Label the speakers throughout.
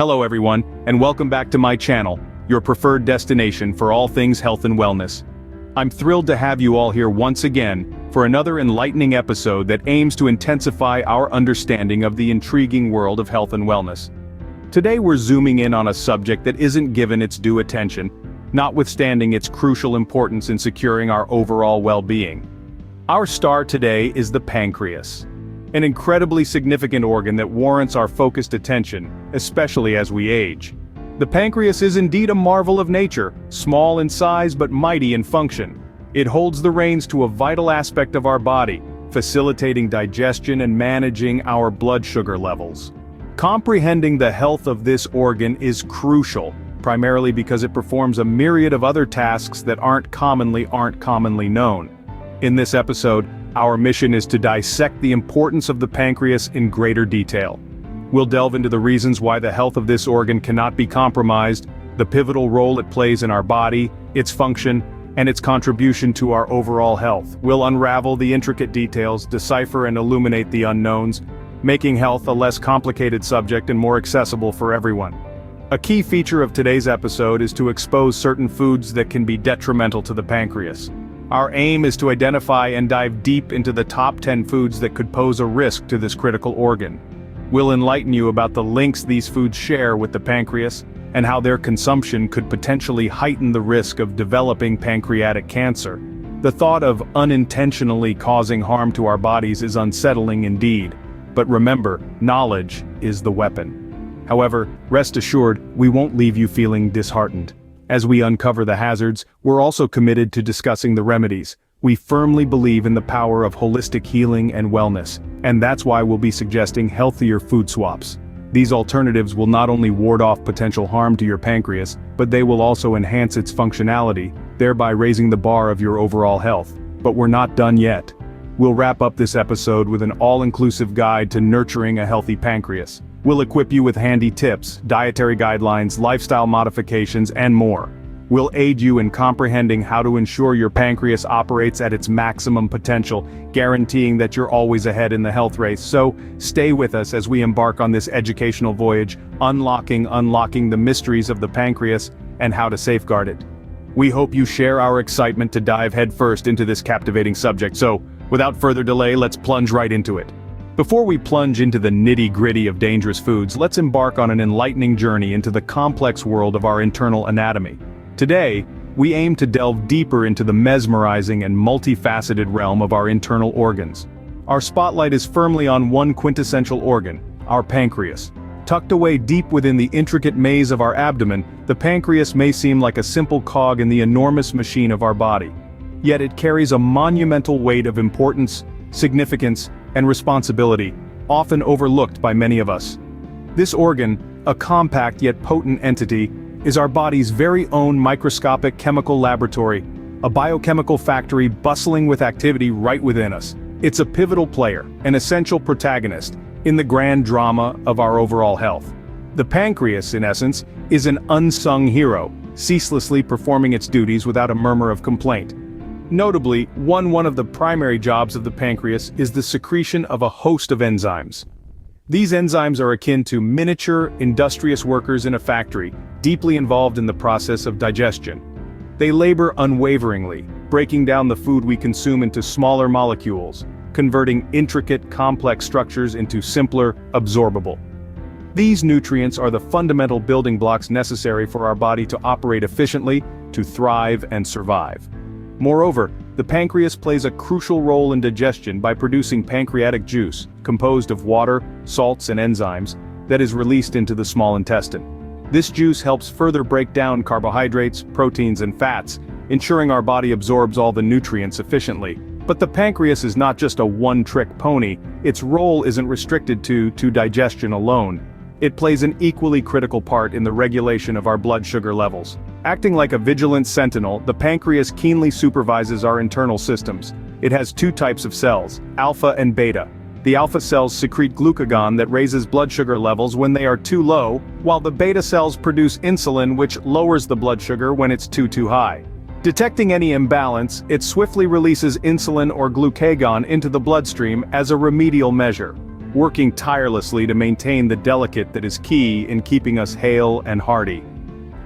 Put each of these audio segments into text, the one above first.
Speaker 1: Hello everyone, and welcome back to my channel, your preferred destination for all things health and wellness. I'm thrilled to have you all here once again for another enlightening episode that aims to intensify our understanding of the intriguing world of health and wellness. Today we're zooming in on a subject that isn't given its due attention, notwithstanding its crucial importance in securing our overall well-being. Our star today is the pancreas. An incredibly significant organ that warrants our focused attention, especially as we age. The pancreas is indeed a marvel of nature, small in size but mighty in function. It holds the reins to a vital aspect of our body, facilitating digestion and managing our blood sugar levels. Comprehending the health of this organ is crucial, primarily because it performs a myriad of other tasks that aren't commonly known. In this episode, our mission is to dissect the importance of the pancreas in greater detail. We'll delve into the reasons why the health of this organ cannot be compromised, the pivotal role it plays in our body, its function, and its contribution to our overall health. We'll unravel the intricate details, decipher and illuminate the unknowns, making health a less complicated subject and more accessible for everyone. A key feature of today's episode is to expose certain foods that can be detrimental to the pancreas. Our aim is to identify and dive deep into the top 10 foods that could pose a risk to this critical organ. We'll enlighten you about the links these foods share with the pancreas, and how their consumption could potentially heighten the risk of developing pancreatic cancer. The thought of unintentionally causing harm to our bodies is unsettling indeed, but remember, knowledge is the weapon. However, rest assured, we won't leave you feeling disheartened. As we uncover the hazards, we're also committed to discussing the remedies. We firmly believe in the power of holistic healing and wellness, and that's why we'll be suggesting healthier food swaps. These alternatives will not only ward off potential harm to your pancreas, but they will also enhance its functionality, thereby raising the bar of your overall health. But we're not done yet. We'll wrap up this episode with an all-inclusive guide to nurturing a healthy pancreas. We'll equip you with handy tips, dietary guidelines, lifestyle modifications, and more. We'll aid you in comprehending how to ensure your pancreas operates at its maximum potential, guaranteeing that you're always ahead in the health race. So, stay with us as we embark on this educational voyage, unlocking the mysteries of the pancreas and how to safeguard it. We hope you share our excitement to dive headfirst into this captivating subject. So, without further delay, let's plunge right into it. Before we plunge into the nitty-gritty of dangerous foods, let's embark on an enlightening journey into the complex world of our internal anatomy. Today, we aim to delve deeper into the mesmerizing and multifaceted realm of our internal organs. Our spotlight is firmly on one quintessential organ, our pancreas. Tucked away deep within the intricate maze of our abdomen, the pancreas may seem like a simple cog in the enormous machine of our body. Yet it carries a monumental weight of importance, significance, and responsibility, often overlooked by many of us. This organ, a compact yet potent entity, is our body's very own microscopic chemical laboratory, a biochemical factory bustling with activity right within us. It's a pivotal player, an essential protagonist, in the grand drama of our overall health. The pancreas, in essence, is an unsung hero, ceaselessly performing its duties without a murmur of complaint. Notably, one of the primary jobs of the pancreas is the secretion of a host of enzymes. These enzymes are akin to miniature, industrious workers in a factory, deeply involved in the process of digestion. They labor unwaveringly, breaking down the food we consume into smaller molecules, converting intricate, complex structures into simpler, absorbable. These nutrients are the fundamental building blocks necessary for our body to operate efficiently, to thrive and survive. Moreover, the pancreas plays a crucial role in digestion by producing pancreatic juice, composed of water, salts and enzymes, that is released into the small intestine. This juice helps further break down carbohydrates, proteins and fats, ensuring our body absorbs all the nutrients efficiently. But the pancreas is not just a one-trick pony. Its role isn't restricted to digestion alone. It plays an equally critical part in the regulation of our blood sugar levels. Acting like a vigilant sentinel, the pancreas keenly supervises our internal systems. It has two types of cells, alpha and beta. The alpha cells secrete glucagon that raises blood sugar levels when they are too low, while the beta cells produce insulin which lowers the blood sugar when it's too high. Detecting any imbalance, it swiftly releases insulin or glucagon into the bloodstream as a remedial measure. working tirelessly to maintain the delicate that is key in keeping us hale and hearty.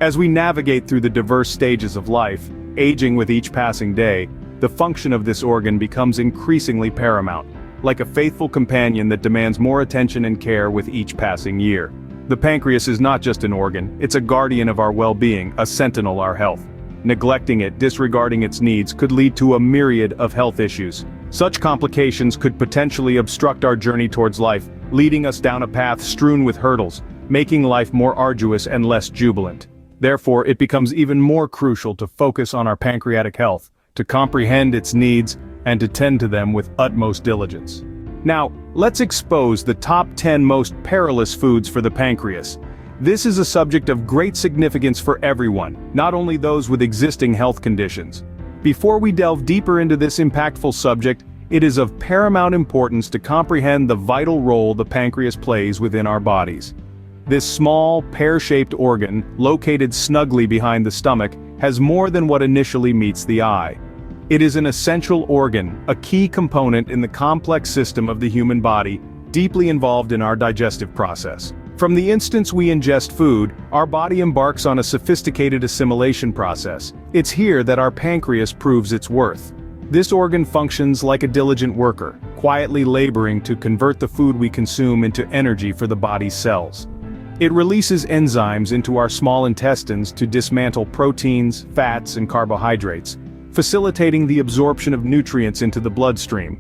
Speaker 1: As we navigate through the diverse stages of life, aging with each passing day, the function of this organ becomes increasingly paramount, like a faithful companion that demands more attention and care with each passing year. The pancreas is not just an organ, it's a guardian of our well-being, a sentinel of our health. Neglecting it, disregarding its needs, could lead to a myriad of health issues. Such complications could potentially obstruct our journey towards life, leading us down a path strewn with hurdles, making life more arduous and less jubilant. Therefore, it becomes even more crucial to focus on our pancreatic health, to comprehend its needs, and to tend to them with utmost diligence. Now, let's expose the top 10 most perilous foods for the pancreas. This is a subject of great significance for everyone, not only those with existing health conditions. Before we delve deeper into this impactful subject, it is of paramount importance to comprehend the vital role the pancreas plays within our bodies. This small, pear-shaped organ, located snugly behind the stomach, has more than what initially meets the eye. It is an essential organ, a key component in the complex system of the human body, deeply involved in our digestive process. From the instant we ingest food, our body embarks on a sophisticated assimilation process. It's here that our pancreas proves its worth. This organ functions like a diligent worker, quietly laboring to convert the food we consume into energy for the body's cells. It releases enzymes into our small intestines to dismantle proteins, fats, and carbohydrates, facilitating the absorption of nutrients into the bloodstream.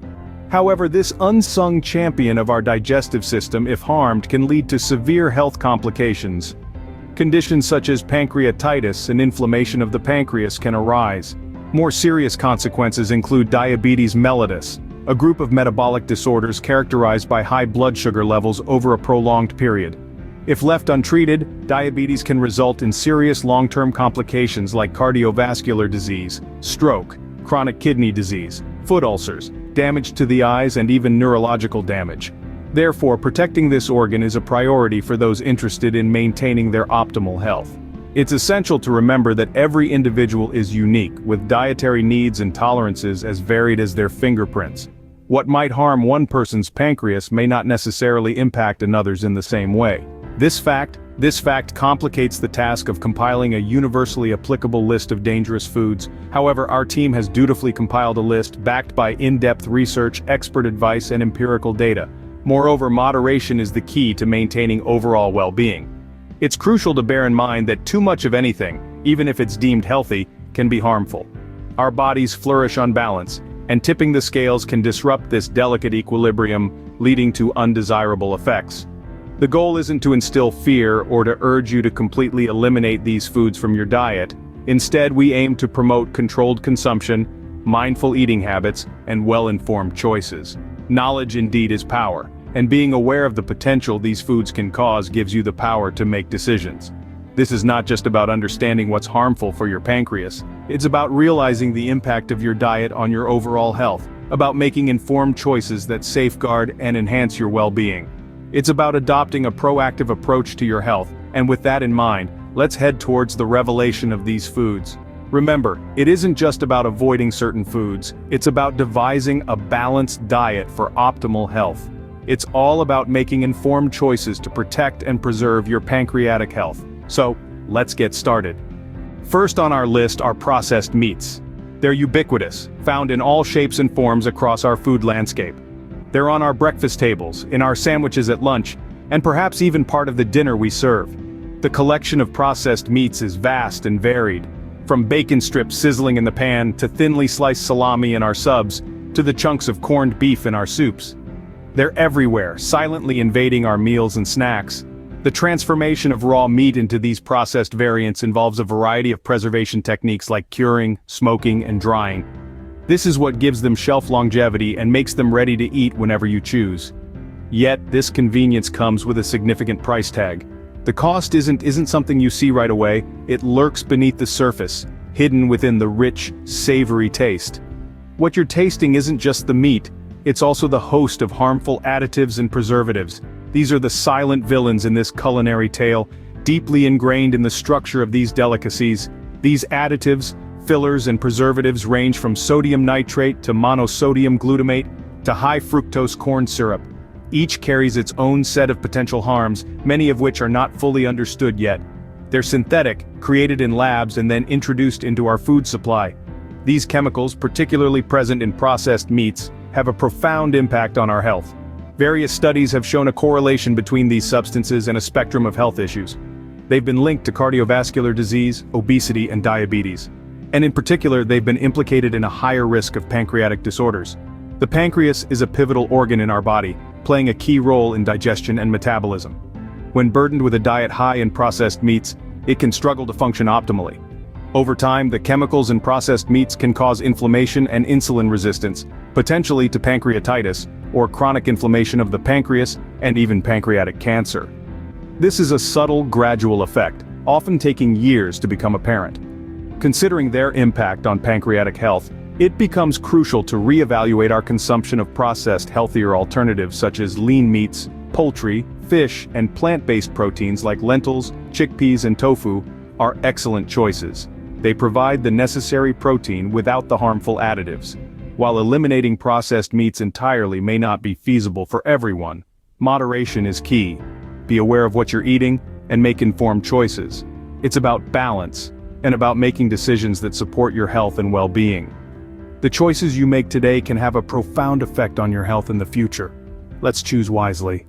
Speaker 1: However, this unsung champion of our digestive system, if harmed, can lead to severe health complications. Conditions such as pancreatitis and inflammation of the pancreas can arise. More serious consequences include diabetes mellitus, a group of metabolic disorders characterized by high blood sugar levels over a prolonged period. If left untreated, diabetes can result in serious long-term complications like cardiovascular disease, stroke, chronic kidney disease, foot ulcers, damage to the eyes, and even neurological damage. Therefore, protecting this organ is a priority for those interested in maintaining their optimal health. It's essential to remember that every individual is unique, with dietary needs and tolerances as varied as their fingerprints. What might harm one person's pancreas may not necessarily impact another's in the same way. This fact complicates the task of compiling a universally applicable list of dangerous foods. However, our team has dutifully compiled a list backed by in-depth research, expert advice, and empirical data. Moreover, moderation is the key to maintaining overall well-being. It's crucial to bear in mind that too much of anything, even if it's deemed healthy, can be harmful. Our bodies flourish on balance, and tipping the scales can disrupt this delicate equilibrium, leading to undesirable effects. The goal isn't to instill fear or to urge you to completely eliminate these foods from your diet. Instead, we aim to promote controlled consumption, mindful eating habits, and well-informed choices. Knowledge indeed is power, and being aware of the potential these foods can cause gives you the power to make decisions. This is not just about understanding what's harmful for your pancreas, it's about realizing the impact of your diet on your overall health, about making informed choices that safeguard and enhance your well-being. It's about adopting a proactive approach to your health, and with that in mind, let's head towards the revelation of these foods. Remember, it isn't just about avoiding certain foods, it's about devising a balanced diet for optimal health. It's all about making informed choices to protect and preserve your pancreatic health. So, let's get started. First on our list are processed meats. They're ubiquitous, found in all shapes and forms across our food landscape. They're on our breakfast tables, in our sandwiches at lunch, and perhaps even part of the dinner we serve. The collection of processed meats is vast and varied, from bacon strips sizzling in the pan to thinly sliced salami in our subs, to the chunks of corned beef in our soups. They're everywhere, silently invading our meals and snacks. The transformation of raw meat into these processed variants involves a variety of preservation techniques like curing, smoking, and drying. This is what gives them shelf longevity and makes them ready to eat whenever you choose. Yet, this convenience comes with a significant price tag. The cost isn't something you see right away, it lurks beneath the surface, hidden within the rich, savory taste. What you're tasting isn't just the meat, it's also the host of harmful additives and preservatives. These are the silent villains in this culinary tale, deeply ingrained in the structure of these delicacies. These additives, fillers, and preservatives range from sodium nitrate to monosodium glutamate to high fructose corn syrup. Each carries its own set of potential harms, many of which are not fully understood yet. They're synthetic, created in labs and then introduced into our food supply. These chemicals, particularly present in processed meats, have a profound impact on our health. Various studies have shown a correlation between these substances and a spectrum of health issues. They've been linked to cardiovascular disease, obesity, and diabetes. And in particular, they've been implicated in a higher risk of pancreatic disorders. The pancreas is a pivotal organ in our body, playing a key role in digestion and metabolism. When burdened with a diet high in processed meats, it can struggle to function optimally. Over time, the chemicals in processed meats can cause inflammation and insulin resistance, potentially to pancreatitis, or chronic inflammation of the pancreas, and even pancreatic cancer. This is a subtle, gradual effect, often taking years to become apparent. Considering their impact on pancreatic health, it becomes crucial to reevaluate our consumption of processed, healthier alternatives such as lean meats, poultry, fish, and plant-based proteins like lentils, chickpeas, and tofu are excellent choices. They provide the necessary protein without the harmful additives. While eliminating processed meats entirely may not be feasible for everyone, moderation is key. Be aware of what you're eating and make informed choices. It's about balance and about making decisions that support your health and well-being. The choices you make today can have a profound effect on your health in the future. Let's choose wisely.